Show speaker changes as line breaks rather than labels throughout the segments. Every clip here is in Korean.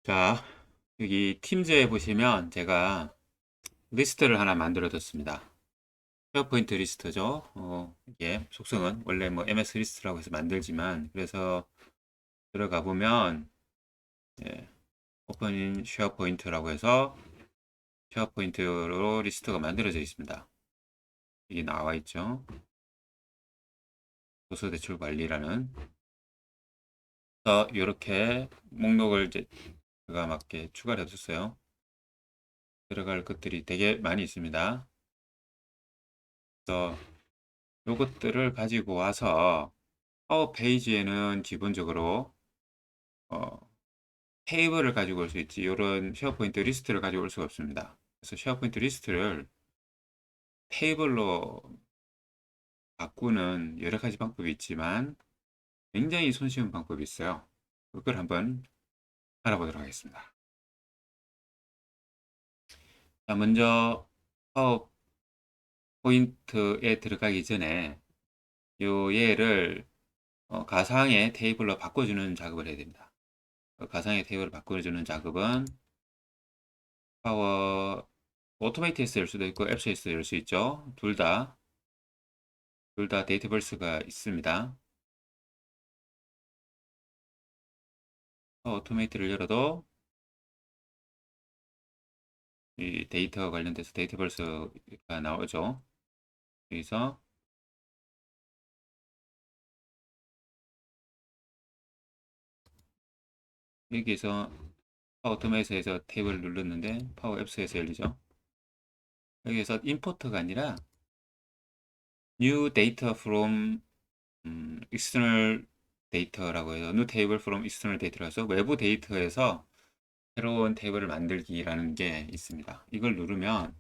자, 여기 팀즈에 보시면 제가 리스트를 하나 만들어 뒀습니다. 쉐어포인트 리스트죠. 이게 속성은 원래 뭐 MS 리스트라고 해서 만들지만, 그래서 들어가 보면, 예, 오픈인 쉐어포인트라고 해서 쉐어포인트로 리스트가 만들어져 있습니다. 이게 나와 있죠. 도서 대출 관리라는. 그래서 이렇게 목록을 이제 제가 맞게 추가를 해줬어요. 들어갈 것들이 되게 많이 있습니다. 그래서 요것들을 가지고 와서 파워 페이지에는 기본적으로 어, 테이블을 가지고 올 수 있지, 이런 쉐어포인트 리스트를 가지고 올 수가 없습니다. 그래서 쉐어포인트 리스트를 테이블로 바꾸는 여러 가지 방법이 있지만 굉장히 손쉬운 방법이 있어요. 그걸 한번 알아보도록 하겠습니다. 자, 먼저 파워포인트에 들어가기 전에 요 얘를 가상의 테이블로 바꿔주는 작업을 해야 됩니다. 가상의 테이블을 바꿔주는 작업은 파워 오토메이트에서 열 수도 있고 앱스에서 열 수 있죠. 둘 다 데이터베이스가 있습니다. 오토메이트를 열어도 이 데이터 관련돼서 데이터베이스가 나오죠. 여기서 여기서 파워 오토메이트에서 테이블을 눌렀는데 파워 앱스에서 열리죠. 여기서 임포트가 아니라 new data from external data라고 해서 new table from external data라서 외부 데이터에서 새로운 테이블을 만들기라는 게 있습니다. 이걸 누르면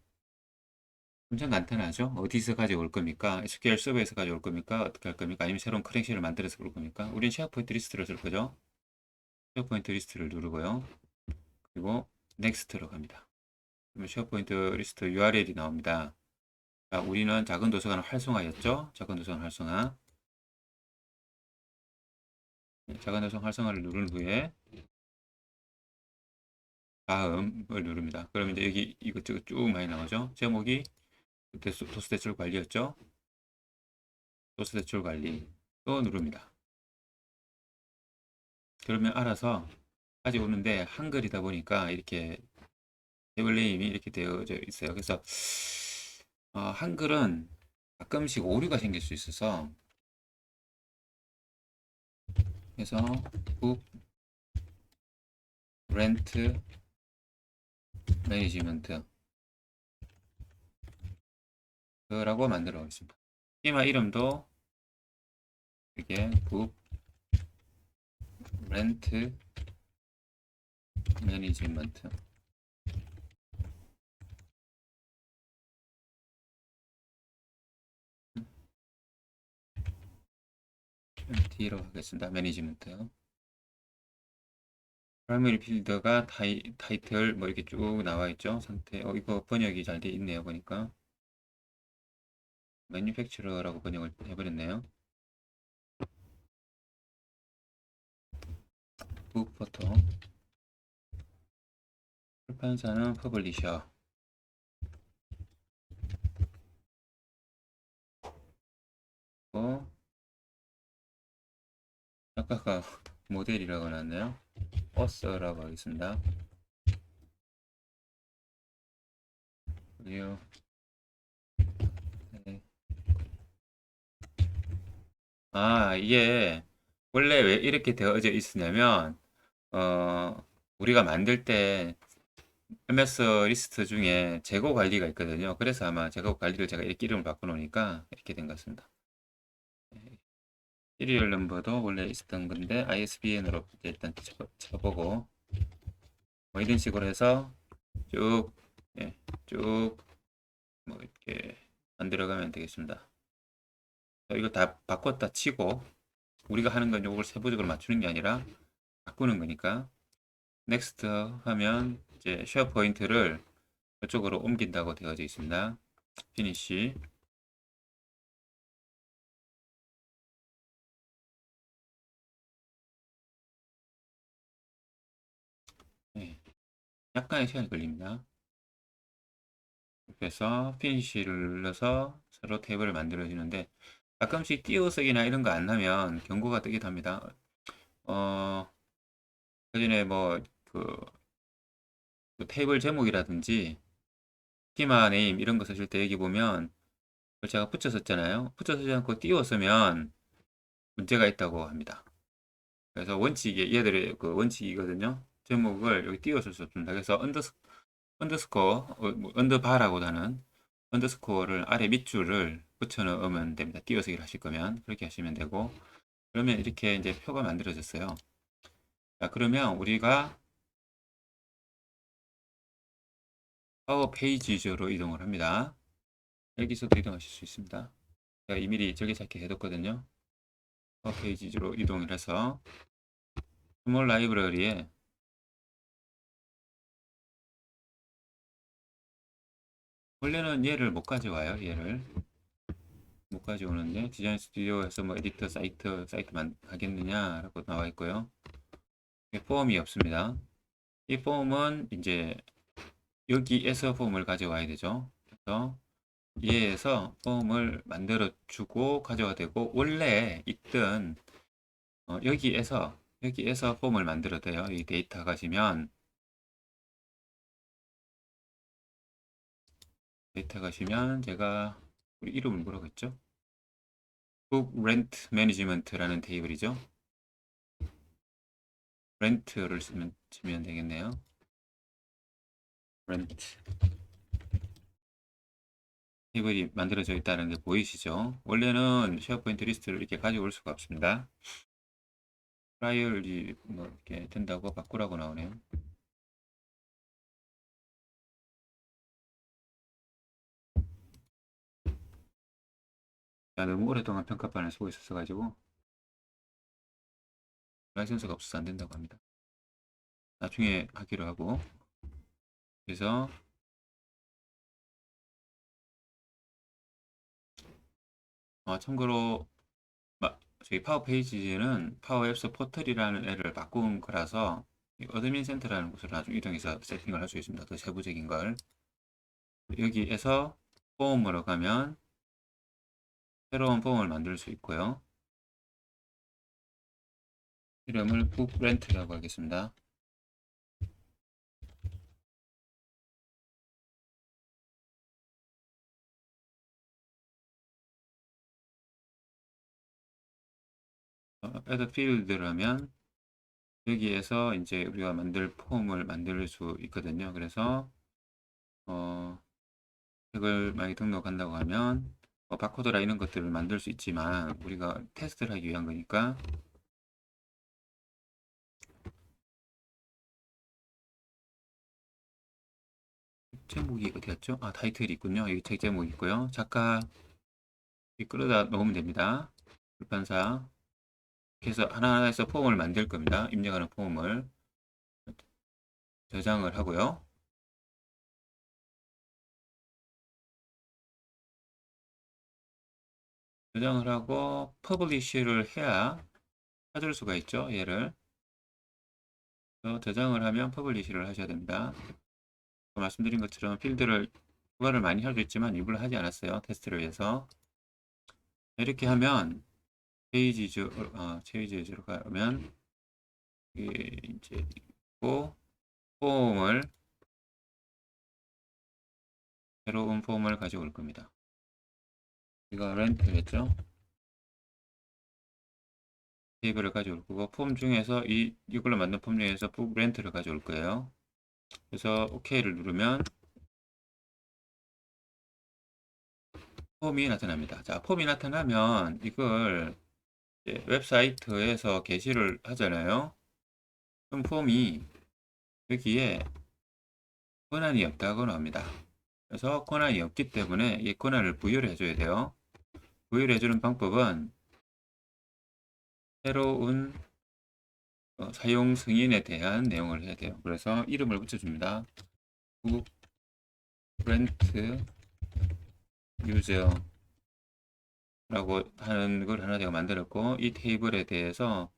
엄청 간단하죠? 어디서 가져올 겁니까? SQL 서버에서 가져올 겁니까? 어떻게 할 겁니까? 아니면 새로운 크랭시를 만들어서 볼 겁니까? 우린 쉐어포인트 리스트를 쓸 거죠? 쉐어포인트 리스트를 누르고요. 그리고 넥스트로 갑니다. 그러면 쉐어포인트 리스트 URL이 나옵니다. 자, 우리는 작은 도서관 활성화였죠? 작은 도서관 활성화. 작은 도서관 활성화를 누른 후에 다음을 누릅니다. 그러면 이제 여기 이것저것 쭉 많이 나오죠? 제목이 도서 대출 관리였죠? 도서 대출 관리 또 누릅니다. 그러면 알아서 가져오는데 한글이다 보니까 이렇게 태블릿이 이렇게 되어져 있어요. 그래서 한글은 가끔씩 오류가 생길 수 있어서, 그래서 북 렌트 매니지먼트라고 만들어 보겠습니다. 테마 이름도 이게 북 렌트 매니지먼트, MT로 하겠습니다. 매니지먼트. 프라이머리 필드가 타이틀 뭐 이렇게 쭉 나와 있죠. 상태. 이거 번역이 잘 돼 있네요. 보니까 매니팩처러라고 번역을 해버렸네요. 북포터. 출판사는 퍼블리셔. 고 아까가 모델이라고 나왔네요. 버스라고 하겠습니다. 그리고 네. 이게 원래 왜 이렇게 되어져 있으냐면 우리가 만들 때 MS 리스트 중에 재고 관리가 있거든요. 그래서 아마 재고 관리를 제가 이렇게 이름을 바꿔놓으니까 이렇게 된 것 같습니다. 시리얼 넘버도 원래 있었던 건데 ISBN으로 일단 쳐보고 뭐 이런 식으로 해서 쭉, 예, 쭉 뭐 이렇게 만들어가면 되겠습니다. 이거 다 바꿨다 치고 우리가 하는 건 이걸 세부적으로 맞추는 게 아니라 바꾸는 거니까 넥스트 하면 이제 쉐어 포인트를 이쪽으로 옮긴다고 되어져 있습니다. 피니시. 약간의 시간이 걸립니다. 그래서 피니쉬를 눌러서 새로 탭을 만들어 주는데 가끔씩 띄어쓰기나 이런 거 안 나면 경고가 뜨기도 합니다. 어, 그전에 그 테이블 제목이라든지 스키마 네임 이런 거 쓰실 때 여기 보면 그걸 제가 붙여 썼잖아요. 붙여 쓰지 않고 띄워 쓰면 문제가 있다고 합니다. 그래서 원칙이 얘들의 그 원칙이거든요. 제목을 여기 띄워 쓸 수 없습니다. 그래서 언더스코어, 언더바라고 하는 언더스코어를 아래 밑줄을 붙여 넣으면 됩니다. 띄어쓰기를 하실 거면 그렇게 하시면 되고 그러면 이렇게 이제 표가 만들어졌어요. 자, 그러면 우리가 파워 페이지 위주로 이동을 합니다. 여기서도 이동하실 수 있습니다. 제가 이미리 절개찾기 해뒀거든요. 파워 페이지 위주로 이동을 해서 스몰 라이브러리에 원래는 얘를 못 가져와요. 얘를 못 가져오는데 디자인 스튜디오에서 뭐 에디터 사이트만 하겠느냐라고 나와 있고요. 폼이 없습니다. 이 폼은 이제 여기에서 폼을 가져와야 되죠. 그래서 얘에서 폼을 만들어 주고 가져야 되고 원래 있던 여기에서 폼을 만들어야 돼요. 이 데이터 가시면 제가 우리 이름을 뭐라고 했죠? Book Rent Management라는 테이블이죠. 렌트를 치면 되겠네요. 렌트 테이블이 만들어져 있다는 게 보이시죠? 원래는 쉐어포인트 리스트를 이렇게 가져올 수가 없습니다. 트라이얼이 뭐 이렇게 된다고 바꾸라고 나오네요. 너무 오랫동안 평가판을 쓰고 있었어 가지고 라이선스가 없어서 안 된다고 합니다. 나중에 하기로 하고 그래서 참고로 저희 파워 페이지는 파워 앱스 포털이라는 애를 바꾼 거라서 어드민 센터라는 곳으로 나중에 이동해서 세팅을 할 수 있습니다. 더 세부적인 걸 여기에서 폼으로 가면 새로운 폼을 만들 수 있고요. 이름을 북렌트라고 하겠습니다. add field라면 여기에서 이제 우리가 만들 폼을 만들 수 있거든요. 그래서 책을 많이 등록한다고 하면 바코드라 이런 것들을 만들 수 있지만 우리가 테스트를 하기 위한 거니까 제목이 어디 갔죠? 타이틀이 있군요. 여기 책 제목이 있고요. 작가 끌어다 놓으면 됩니다. 출판사 그래서 하나하나에서 폼을 만들 겁니다. 입력하는 폼을 저장을 하고요. 저장을 하고 퍼블리쉬를 해야 찾을 수가 있죠. 얘를 저장을 하면 퍼블리쉬를 하셔야 됩니다. 말씀드린 것처럼 필드를 추가를 많이 할 수 있지만 일부러 하지 않았어요. 테스트를 위해서. 이렇게 하면 페이지로 가면 이게 이제 있고 폼을 새로운 폼을 가져올 겁니다. 이거 렌트겠죠? 테이블을 가져올 거고 폼 중에서 이걸로 만든 폼 중에서 북 렌트를 가져올 거예요. 그래서 OK를 누르면 폼이 나타납니다. 자, 폼이 나타나면 이걸 웹사이트에서 게시를 하잖아요. 그럼 폼이 여기에 권한이 없다고 나옵니다. 그래서 권한이 없기 때문에 이 권한을 부여를 해줘야 돼요. 부여를 해주는 방법은 새로운 사용 승인에 대한 내용을 해야 돼요. 그래서 이름을 붙여줍니다. 렌트 유저라고 하는 걸 하나 제가 만들었고 이 테이블에 대해서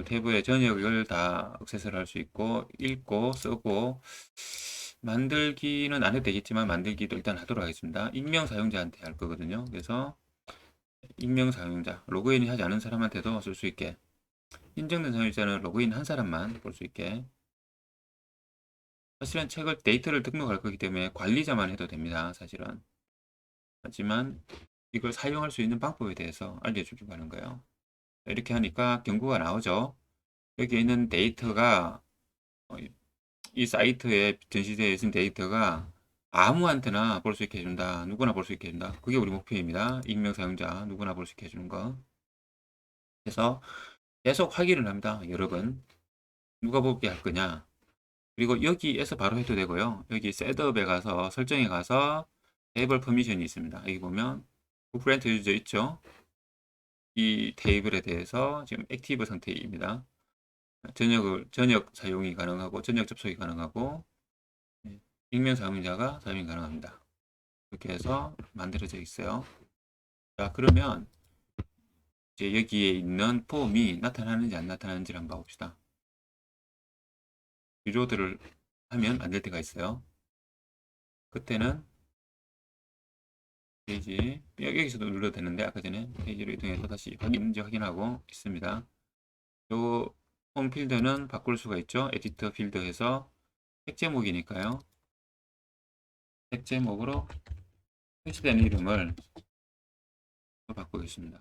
테이블의 전역을 다 액세스를 할 수 있고 읽고 쓰고 만들기는 안 해도 되겠지만 만들기도 일단 하도록 하겠습니다. 익명 사용자한테 할 거거든요. 그래서 익명 사용자 로그인 하지 않은 사람한테도 쓸 수 있게 인정된 사용자는 로그인 한 사람만 볼 수 있게 사실은 책을 데이터를 등록할 거기 때문에 관리자만 해도 됩니다. 사실은 하지만 이걸 사용할 수 있는 방법에 대해서 알려주려고 하는 거예요. 이렇게 하니까 경고가 나오죠. 여기 있는 데이터가 이 사이트에 전시되어 있는 데이터가 아무한테나 볼 수 있게 해준다. 누구나 볼 수 있게 해준다. 그게 우리 목표입니다. 익명 사용자 누구나 볼 수 있게 해주는 거. 그래서 계속 확인을 합니다. 여러 번. 누가 보게 할 거냐. 그리고 여기에서 바로 해도 되고요. 여기 셋업에 가서 설정에 가서 테이블 퍼미션이 있습니다. 여기 보면 프렌트 유저 있죠. 이 테이블에 대해서 지금 액티브 상태입니다. 전역 사용이 가능하고 전역 접속이 가능하고 익명 사용자가 사용이 가능합니다. 이렇게 해서 만들어져 있어요. 자, 그러면 이제 여기에 있는 폼이 나타나는지 안 나타나는지를 한번 봐봅시다. 유로드를 하면 만들 때가 있어요. 그때는 페이지 여기서도 눌러도 되는데 아까 전에 페이지로 이동해서 다시 확인인지 확인하고 있습니다. 요 홈 필드는 바꿀 수가 있죠. 에디터 필드에서 책 제목이니까요. 책 제목으로 표시된 이름을 바꾸겠습니다.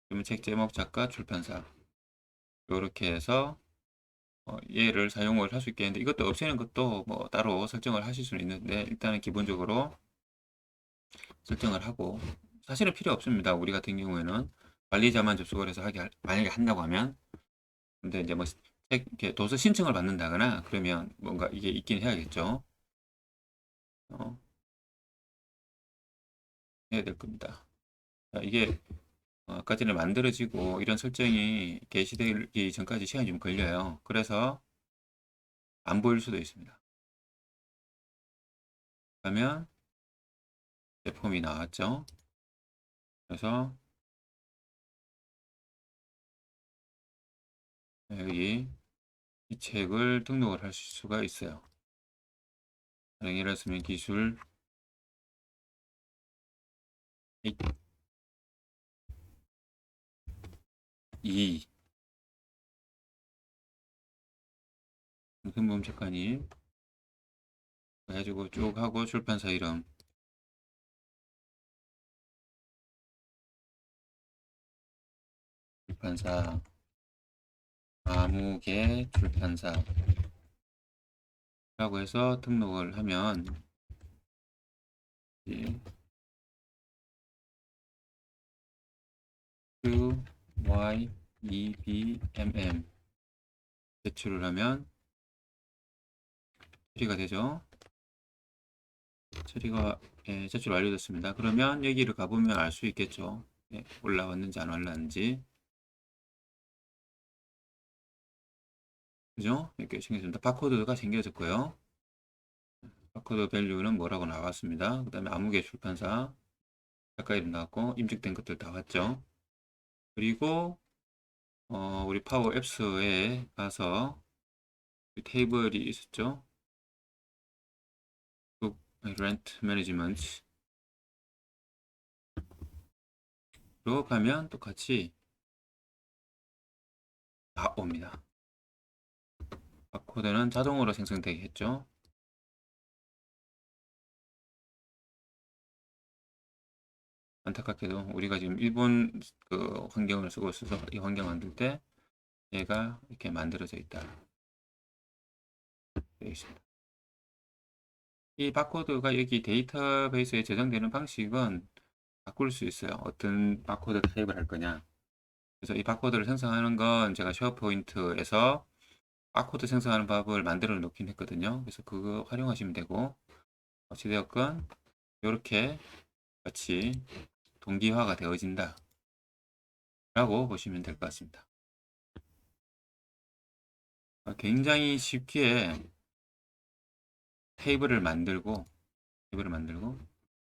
그러면 책 제목 작가 출판사 이렇게 해서 얘를 사용을 할 수 있게 했는데 이것도 없애는 것도 뭐 따로 설정을 하실 수는 있는데 일단은 기본적으로 설정을 하고 사실은 필요 없습니다. 우리 같은 경우에는 관리자만 접속을 해서 만약에 한다고 하면 근데 이제 뭐 이렇게 도서 신청을 받는다거나 그러면 뭔가 이게 있긴 해야겠죠. 어, 해야 될 겁니다. 자, 이게 아까 전에 만들어지고 이런 설정이 게시되기 전까지 시간이 좀 걸려요. 그래서 안 보일 수도 있습니다. 그러면 제품이 나왔죠. 그래서 여기 이 책을 등록을 할 수가 있어요. 예를 들면 기술 2 김금범 작가님 해가지고 쭉 하고 출판사 이름 출판사 아무개 출판사 라고 해서 등록을 하면 QYEBMM 제출을 하면 처리가 되죠. 처리가 제출 완료됐습니다. 그러면 여기를 가보면 알 수 있겠죠. 올라왔는지 안 올라왔는지. 그죠? 이렇게 생겼습니다. 바코드가 생겨졌고요. 바코드 밸류는 뭐라고 나왔습니다. 그 다음에 아무개 출판사 작가 이름 나왔고 임직된 것들 다 왔죠. 그리고 우리 파워 앱스에 가서 테이블이 있었죠. 렌트 매니지먼트로 가면 똑같이 다 옵니다. 바코드는 자동으로 생성되게 했죠. 안타깝게도 우리가 지금 일본 그 환경을 쓰고 있어서 이 환경 만들 때 얘가 이렇게 만들어져 있다. 되어 있습니다. 이 바코드가 여기 데이터베이스에 저장되는 방식은 바꿀 수 있어요. 어떤 바코드 타입을 할 거냐. 그래서 이 바코드를 생성하는 건 제가 쉐어포인트에서 바코드 생성하는 법을 만들어 놓긴 했거든요. 그래서 그거 활용하시면 되고 어찌되었건 이렇게 같이 동기화가 되어진다 라고 보시면 될 것 같습니다. 굉장히 쉽게 테이블을 만들고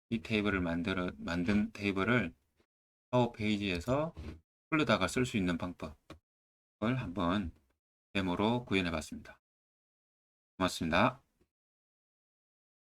이 테이블을 만든 테이블을 파워 페이지에서 풀로다가 쓸 수 있는 방법을 한번 데모로 구현해 봤습니다. 고맙습니다.